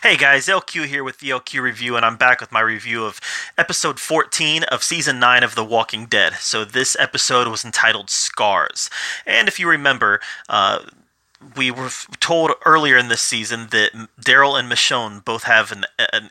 Hey guys, LQ here with the LQ Review, and I'm back with my review of episode 14 of season 9 of The Walking Dead. So, this episode was entitled Scars. And if you remember, we were told earlier in this season that Daryl and Michonne both have an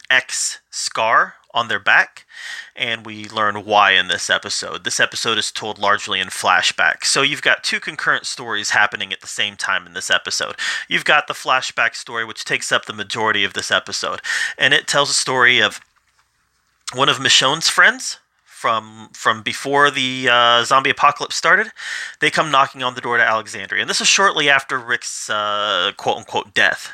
X scar on their back, and we learn why in this episode. This episode is told largely in flashback, so you've got two concurrent stories happening at the same time in this episode. You've got the flashback story, which takes up the majority of this episode, and it tells a story of one of Michonne's friends from before the zombie apocalypse started. They come knocking on the door to Alexandria, and this is shortly after Rick's quote unquote death.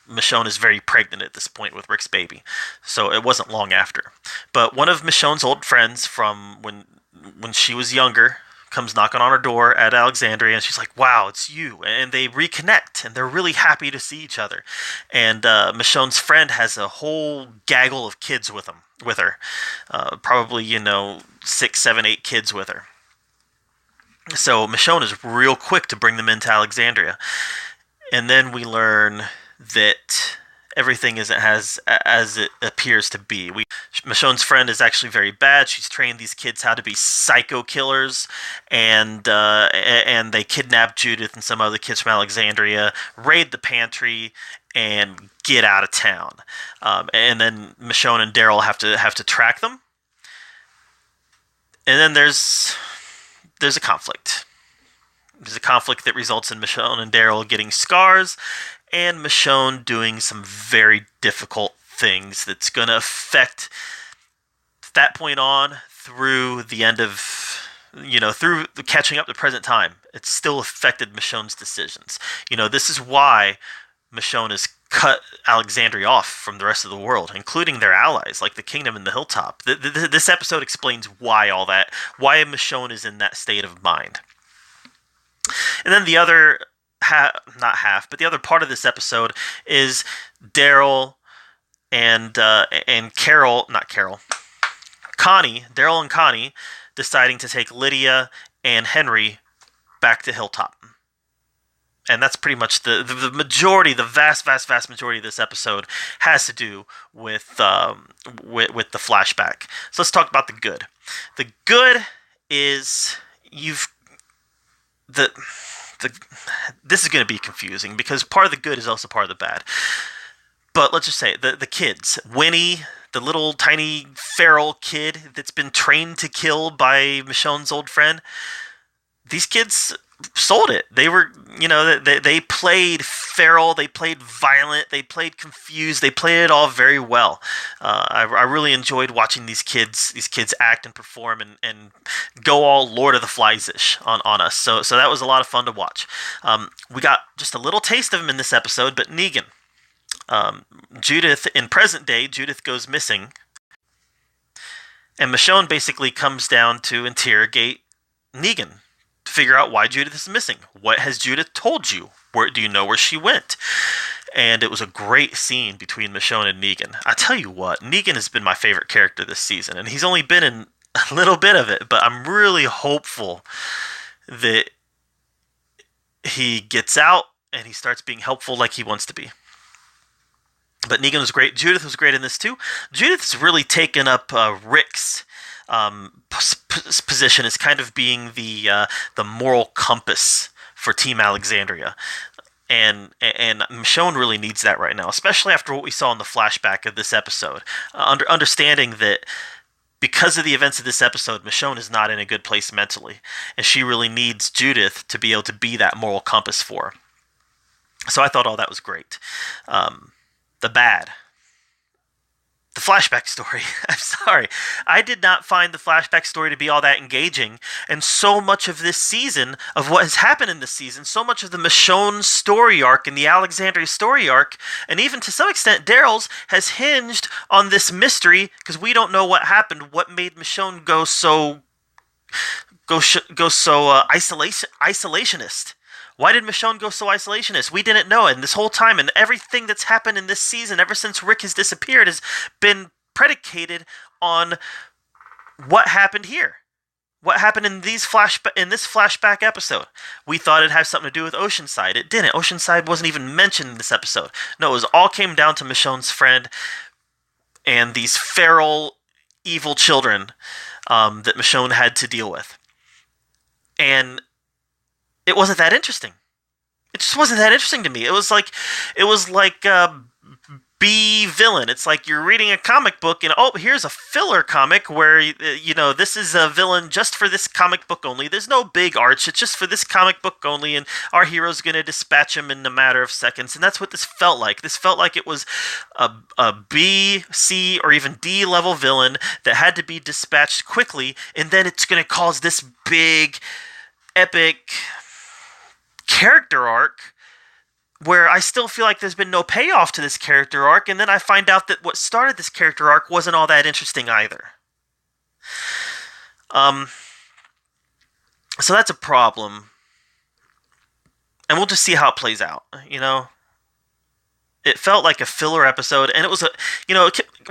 Michonne is very pregnant at this point with Rick's baby, so it wasn't long after. But one of Michonne's old friends from when she was younger comes knocking on her door at Alexandria, and she's like, "Wow, it's you!" And they reconnect, and they're really happy to see each other. And Michonne's friend has a whole gaggle of kids with her, probably 6, 7, 8 kids with her. So Michonne is real quick to bring them into Alexandria, and then we learn that everything isn't as it appears to be. Michonne's friend is actually very bad. She's trained these kids how to be psycho killers, and they kidnap Judith and some other kids from Alexandria, raid the pantry, and get out of town. And then Michonne and Daryl have to track them. And then there's a conflict. There's a conflict that results in Michonne and Daryl getting scars, and Michonne doing some very difficult things that's going to affect that point on through the end of, through catching up to present time. It's still affected Michonne's decisions. This is why Michonne has cut Alexandria off from the rest of the world, including their allies, like the Kingdom and the Hilltop. This episode explains why Michonne is in that state of mind. And then the other the other part of this episode is Daryl and Connie deciding to take Lydia and Henry back to Hilltop. And that's pretty much the majority, the vast majority of this episode has to do with the flashback. So let's talk about the good. The good is this is going to be confusing because part of the good is also part of the bad. But let's just say the kids, Winnie, the little tiny feral kid that's been trained to kill by Michonne's old friend, these kids sold it. They were, they played feral, they played violent, they played confused, they played it all very well. I really enjoyed watching these kids act and perform and go all Lord of the Flies-ish on us. So that was a lot of fun to watch. We got just a little taste of him in this episode, but Negan. Judith, in present day, Judith goes missing, and Michonne basically comes down to interrogate Negan, figure out why Judith is missing. What has Judith told you? Where do you know where she went? And it was a great scene between Michonne and Negan. I tell you what, Negan has been my favorite character this season, and he's only been in a little bit of it, but I'm really hopeful that he gets out and he starts being helpful like he wants to be. But Negan was great. Judith was great in this too. Judith's really taken up Rick's position as kind of being the moral compass for Team Alexandria, and Michonne really needs that right now, especially after what we saw in the flashback of this episode. Understanding that because of the events of this episode, Michonne is not in a good place mentally, and she really needs Judith to be able to be that moral compass for her. So I thought all that was great. The bad. The flashback story. I'm sorry. I did not find the flashback story to be all that engaging, and so much of this season, of what has happened in this season, so much of the Michonne story arc and the Alexandria story arc, and even to some extent Daryl's, has hinged on this mystery, because we don't know what happened, what made Michonne go so isolationist. Why did Michonne go so isolationist? We didn't know it. And this whole time, and everything that's happened in this season, ever since Rick has disappeared, has been predicated on what happened here. What happened in this flashback episode? We thought it had something to do with Oceanside. It didn't. Oceanside wasn't even mentioned in this episode. No, it all came down to Michonne's friend and these feral, evil children that Michonne had to deal with. And it wasn't that interesting. It just wasn't that interesting to me. It was like B villain. It's like you're reading a comic book and here's a filler comic where this is a villain just for this comic book only. There's no big arch. It's just for this comic book only, and our hero's going to dispatch him in a matter of seconds. And that's what this felt like. This felt like it was a B, C, or even D level villain that had to be dispatched quickly, and then it's going to cause this big, epic character arc where I still feel like there's been no payoff to this character arc, and then I find out that what started this character arc wasn't all that interesting either. So that's a problem. And we'll just see how it plays out, It felt like a filler episode, and it was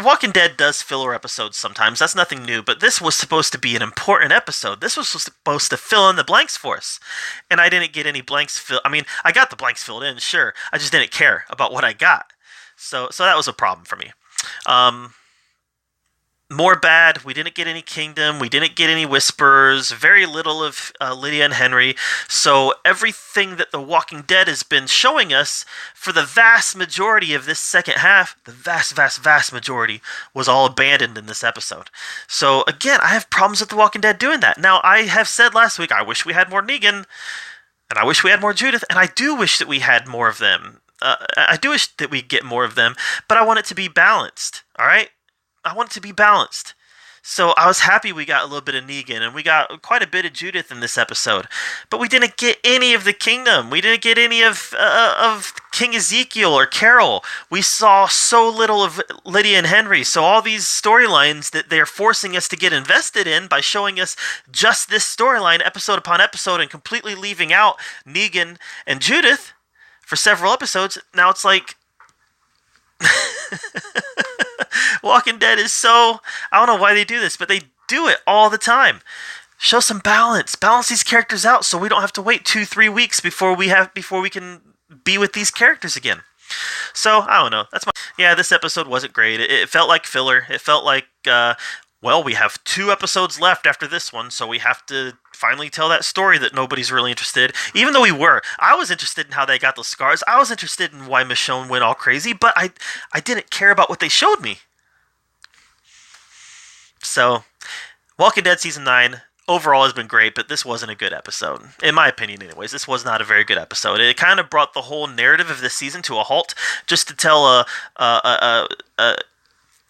Walking Dead does filler episodes sometimes. That's nothing new, but this was supposed to be an important episode. This was supposed to fill in the blanks for us, and I didn't get any blanks filled. I mean, I got the blanks filled in, sure. I just didn't care about what I got. So that was a problem for me. More bad. We didn't get any Kingdom. We didn't get any Whispers. Very little of Lydia and Henry. So everything that The Walking Dead has been showing us for the vast majority of this second half, the vast majority, was all abandoned in this episode. So again, I have problems with The Walking Dead doing that. Now, I have said last week, I wish we had more Negan, and I wish we had more Judith, and I do wish that we had more of them. I do wish that we get more of them, but I want it to be balanced, all right? I want it to be balanced. So I was happy we got a little bit of Negan, and we got quite a bit of Judith in this episode. But we didn't get any of the Kingdom. We didn't get any of King Ezekiel or Carol. We saw so little of Lydia and Henry. So all these storylines that they're forcing us to get invested in by showing us just this storyline episode upon episode and completely leaving out Negan and Judith for several episodes, now it's like... Walking Dead is so... I don't know why they do this, but they do it all the time. Show some balance. Balance these characters out so we don't have to wait 2-3 weeks before we can be with these characters again. So, I don't know. This episode wasn't great. It felt like filler. It felt like, we have 2 episodes left after this one, so we have to finally tell that story that nobody's really interested. Even though I was interested in how they got those scars. I was interested in why Michonne went all crazy, but I didn't care about what they showed me. So, Walking Dead Season 9 overall has been great, but this wasn't a good episode. In my opinion, anyways. This was not a very good episode. It kind of brought the whole narrative of this season to a halt, just to tell a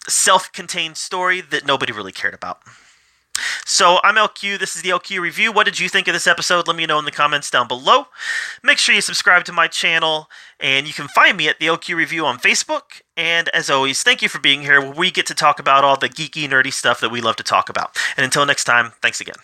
self-contained story that nobody really cared about. So, I'm LQ. This is the LQ Review. What did you think of this episode? Let me know in the comments down below. Make sure you subscribe to my channel, and you can find me at the LQ Review on Facebook. And as always, thank you for being here, where we get to talk about all the geeky, nerdy stuff that we love to talk about. And until next time, thanks again.